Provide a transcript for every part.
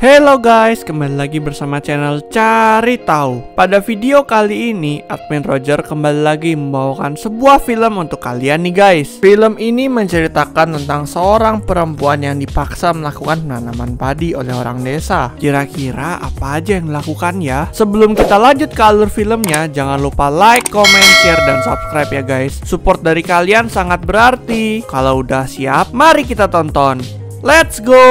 Halo guys, kembali lagi bersama channel Cari Tahu. Pada video kali ini, Admin Roger kembali lagi membawakan sebuah film untuk kalian nih guys. Film ini menceritakan tentang seorang perempuan yang dipaksa melakukan penanaman padi oleh orang desa. Kira-kira apa aja yang dilakukan ya? Sebelum kita lanjut ke alur filmnya, jangan lupa like, comment, share, dan subscribe ya guys. Support dari kalian sangat berarti. Kalau udah siap, mari kita tonton. Let's go!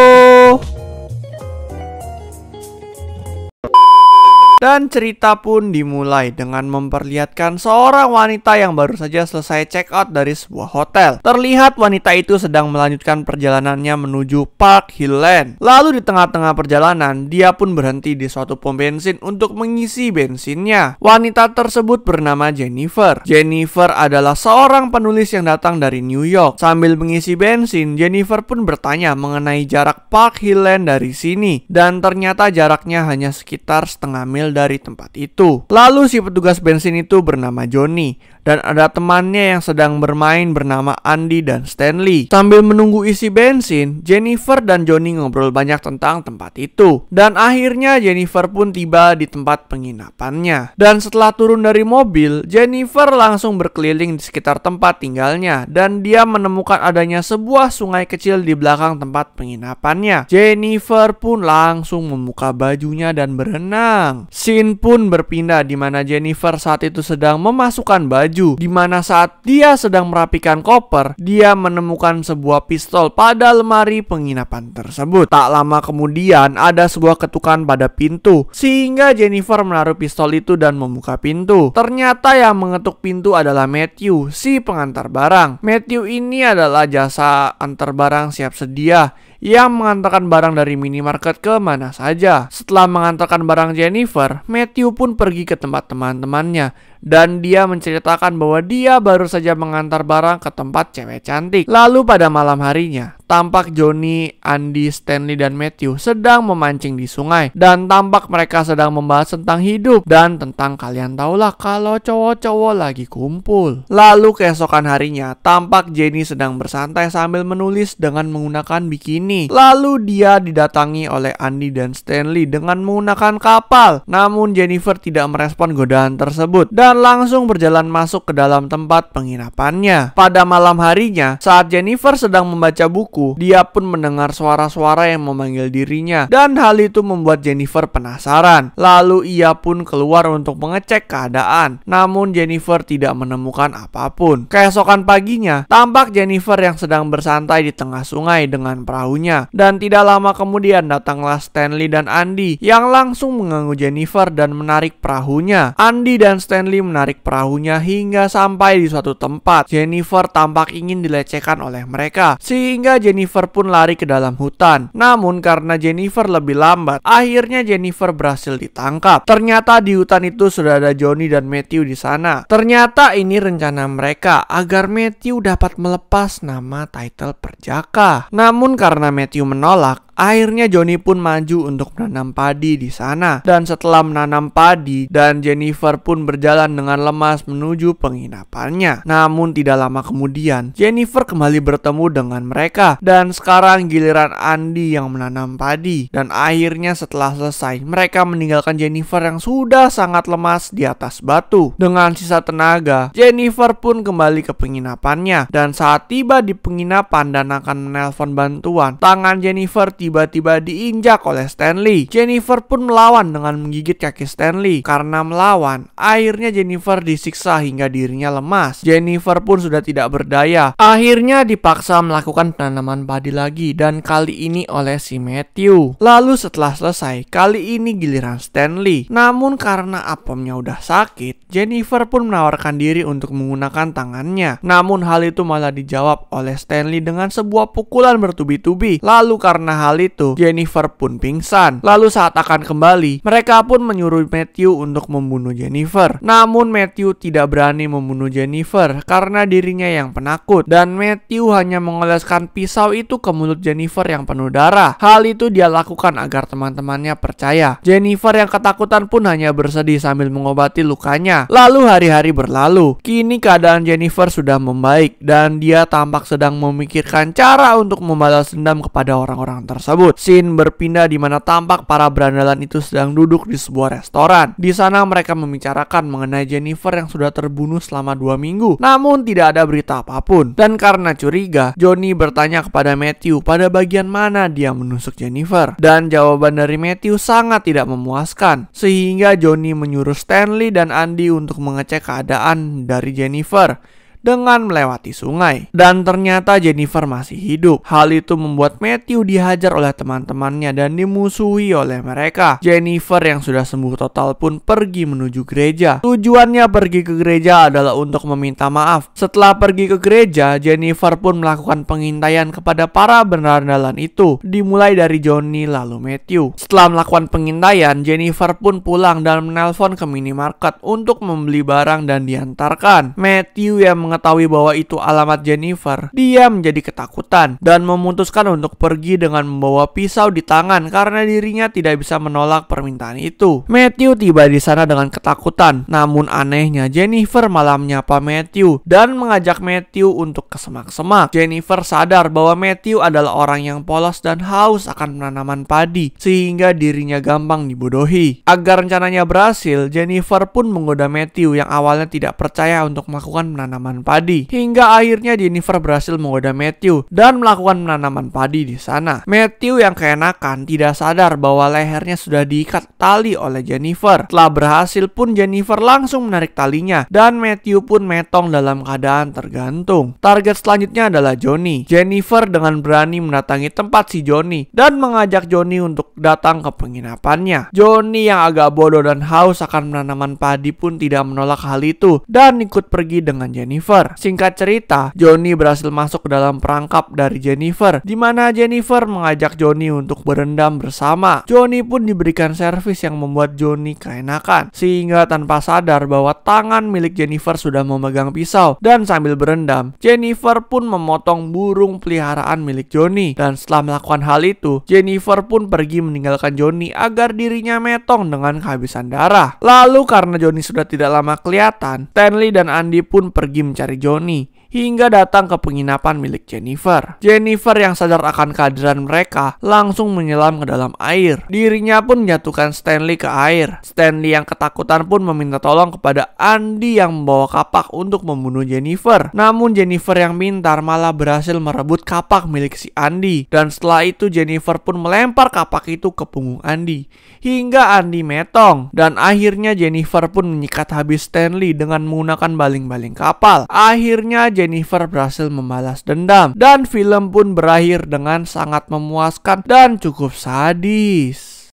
Dan cerita pun dimulai dengan memperlihatkan seorang wanita yang baru saja selesai check out dari sebuah hotel. Terlihat wanita itu sedang melanjutkan perjalanannya menuju Park Hill Lane. Lalu di tengah-tengah perjalanan, dia pun berhenti di suatu pom bensin untuk mengisi bensinnya. Wanita tersebut bernama Jennifer. Jennifer adalah seorang penulis yang datang dari New York. Sambil mengisi bensin, Jennifer pun bertanya mengenai jarak Park Hill Lane dari sini. Dan ternyata jaraknya hanya sekitar setengah mil dari tempat itu. Lalu si petugas bensin itu bernama Johnny dan ada temannya yang sedang bermain bernama Andy dan Stanley. Sambil menunggu isi bensin, Jennifer dan Johnny ngobrol banyak tentang tempat itu. Dan akhirnya Jennifer pun tiba di tempat penginapannya. Dan setelah turun dari mobil, Jennifer langsung berkeliling di sekitar tempat tinggalnya dan dia menemukan adanya sebuah sungai kecil di belakang tempat penginapannya. Jennifer pun langsung membuka bajunya dan berenang. Scene pun berpindah di mana Jennifer saat itu sedang memasukkan baju, di mana saat dia sedang merapikan koper, dia menemukan sebuah pistol pada lemari penginapan tersebut. Tak lama kemudian ada sebuah ketukan pada pintu, sehingga Jennifer menaruh pistol itu dan membuka pintu. Ternyata yang mengetuk pintu adalah Matthew, si pengantar barang. Matthew ini adalah jasa antar barang siap sedia yang mengantarkan barang dari minimarket ke mana saja. Setelah mengantarkan barang Jennifer, Matthew pun pergi ke tempat teman-temannya dan dia menceritakan bahwa dia baru saja mengantar barang ke tempat cewek cantik. Lalu pada malam harinya, tampak Johnny, Andy, Stanley, dan Matthew sedang memancing di sungai. Dan tampak mereka sedang membahas tentang hidup dan tentang kalian tahulah kalau cowok-cowok lagi kumpul. Lalu keesokan harinya, tampak Jenny sedang bersantai sambil menulis dengan menggunakan bikini. Lalu dia didatangi oleh Andy dan Stanley dengan menggunakan kapal. Namun Jennifer tidak merespon godaan tersebut dan langsung berjalan masuk ke dalam tempat penginapannya. Pada malam harinya, saat Jennifer sedang membaca buku, dia pun mendengar suara-suara yang memanggil dirinya dan hal itu membuat Jennifer penasaran. Lalu ia pun keluar untuk mengecek keadaan. Namun Jennifer tidak menemukan apapun. Keesokan paginya, tampak Jennifer yang sedang bersantai di tengah sungai dengan perahunya. Dan tidak lama kemudian datanglah Stanley dan Andy yang langsung mengganggu Jennifer dan menarik perahunya. Andy dan Stanley menarik perahunya hingga sampai di suatu tempat. Jennifer tampak ingin dilecehkan oleh mereka, sehingga Jennifer pun lari ke dalam hutan. Namun karena Jennifer lebih lambat, akhirnya Jennifer berhasil ditangkap. Ternyata di hutan itu sudah ada Johnny dan Matthew di sana. Ternyata ini rencana mereka agar Matthew dapat melepas nama title perjaka. Namun karena Matthew menolak, akhirnya Johnny pun maju untuk menanam padi di sana. Dan setelah menanam padi, dan Jennifer pun berjalan dengan lemas menuju penginapannya. Namun tidak lama kemudian, Jennifer kembali bertemu dengan mereka. Dan sekarang giliran Andy yang menanam padi. Dan akhirnya setelah selesai, mereka meninggalkan Jennifer yang sudah sangat lemas di atas batu. Dengan sisa tenaga, Jennifer pun kembali ke penginapannya. Dan saat tiba di penginapan dan akan menelpon bantuan, tangan Jennifer tiba-tiba diinjak oleh Stanley. Jennifer pun melawan dengan menggigit kaki Stanley. Karena melawan, akhirnya Jennifer disiksa hingga dirinya lemas. Jennifer pun sudah tidak berdaya. Akhirnya dipaksa melakukan penanaman padi lagi, dan kali ini oleh si Matthew. Lalu setelah selesai, kali ini giliran Stanley. Namun karena apemnya udah sakit, Jennifer pun menawarkan diri untuk menggunakan tangannya. Namun hal itu malah dijawab oleh Stanley dengan sebuah pukulan bertubi-tubi. Lalu karena hal itu, Jennifer pun pingsan. Lalu saat akan kembali, mereka pun menyuruh Matthew untuk membunuh Jennifer. Namun Matthew tidak berani membunuh Jennifer karena dirinya yang penakut. Dan Matthew hanya mengoleskan pisau itu ke mulut Jennifer yang penuh darah. Hal itu dia lakukan agar teman-temannya percaya. Jennifer yang ketakutan pun hanya bersedih sambil mengobati lukanya. Lalu hari-hari berlalu. Kini keadaan Jennifer sudah membaik dan dia tampak sedang memikirkan cara untuk membalas dendam kepada orang-orang tersebut. tersebut. Scene berpindah di mana tampak para berandalan itu sedang duduk di sebuah restoran. Di sana mereka membicarakan mengenai Jennifer yang sudah terbunuh selama 2 minggu. Namun tidak ada berita apapun. Dan karena curiga, Johnny bertanya kepada Matthew pada bagian mana dia menusuk Jennifer. Dan jawaban dari Matthew sangat tidak memuaskan. Sehingga Johnny menyuruh Stanley dan Andy untuk mengecek keadaan dari Jennifer dengan melewati sungai. Dan ternyata Jennifer masih hidup. Hal itu membuat Matthew dihajar oleh teman-temannya dan dimusuhi oleh mereka. Jennifer yang sudah sembuh total pun pergi menuju gereja. Tujuannya pergi ke gereja adalah untuk meminta maaf. Setelah pergi ke gereja, Jennifer pun melakukan pengintaian kepada para berandalan itu, dimulai dari Johnny lalu Matthew. Setelah melakukan pengintaian, Jennifer pun pulang dan menelpon ke minimarket untuk membeli barang dan diantarkan. Matthew yang mengetahui bahwa itu alamat Jennifer, dia menjadi ketakutan dan memutuskan untuk pergi dengan membawa pisau di tangan karena dirinya tidak bisa menolak permintaan itu. Matthew tiba di sana dengan ketakutan, namun anehnya Jennifer malah menyapa Matthew dan mengajak Matthew untuk ke semak-semak. Jennifer sadar bahwa Matthew adalah orang yang polos dan haus akan penanaman padi, sehingga dirinya gampang dibodohi. Agar rencananya berhasil, Jennifer pun menggoda Matthew yang awalnya tidak percaya untuk melakukan penanaman padi. Hingga akhirnya Jennifer berhasil menggoda Matthew dan melakukan penanaman padi di sana. Matthew yang keenakan tidak sadar bahwa lehernya sudah diikat tali oleh Jennifer. Setelah berhasil pun Jennifer langsung menarik talinya dan Matthew pun metong dalam keadaan tergantung. Target selanjutnya adalah Johnny. Jennifer dengan berani mendatangi tempat si Johnny dan mengajak Johnny untuk datang ke penginapannya. Johnny yang agak bodoh dan haus akan penanaman padi pun tidak menolak hal itu dan ikut pergi dengan Jennifer. Singkat cerita, Johnny berhasil masuk ke dalam perangkap dari Jennifer, di mana Jennifer mengajak Johnny untuk berendam bersama. Johnny pun diberikan servis yang membuat Johnny keenakan, sehingga tanpa sadar bahwa tangan milik Jennifer sudah memegang pisau, dan sambil berendam, Jennifer pun memotong burung peliharaan milik Johnny. Dan setelah melakukan hal itu, Jennifer pun pergi meninggalkan Johnny agar dirinya metong dengan kehabisan darah. Lalu karena Johnny sudah tidak lama kelihatan, Stanley dan Andy pun pergi mencari Johnny hingga datang ke penginapan milik Jennifer. Jennifer yang sadar akan kehadiran mereka langsung menyelam ke dalam air. Dirinya pun menjatuhkan Stanley ke air. Stanley yang ketakutan pun meminta tolong kepada Andy yang membawa kapak untuk membunuh Jennifer. Namun Jennifer yang pintar malah berhasil merebut kapak milik si Andy. Dan setelah itu Jennifer pun melempar kapak itu ke punggung Andy hingga Andy metong. Dan akhirnya Jennifer pun menyikat habis Stanley dengan menggunakan baling-baling kapal. Akhirnya Jennifer berhasil membalas dendam dan film pun berakhir dengan sangat memuaskan dan cukup sadis.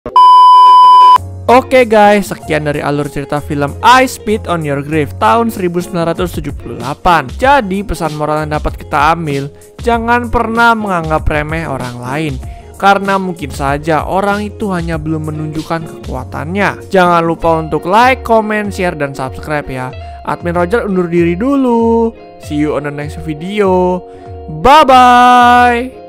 Oke guys, sekian dari alur cerita film I Spit on Your Grave tahun 1978. Jadi pesan moral yang dapat kita ambil, jangan pernah menganggap remeh orang lain, karena mungkin saja orang itu hanya belum menunjukkan kekuatannya. Jangan lupa untuk like, comment, share, dan subscribe ya. Admin Roger undur diri dulu. See you on the next video. Bye-bye.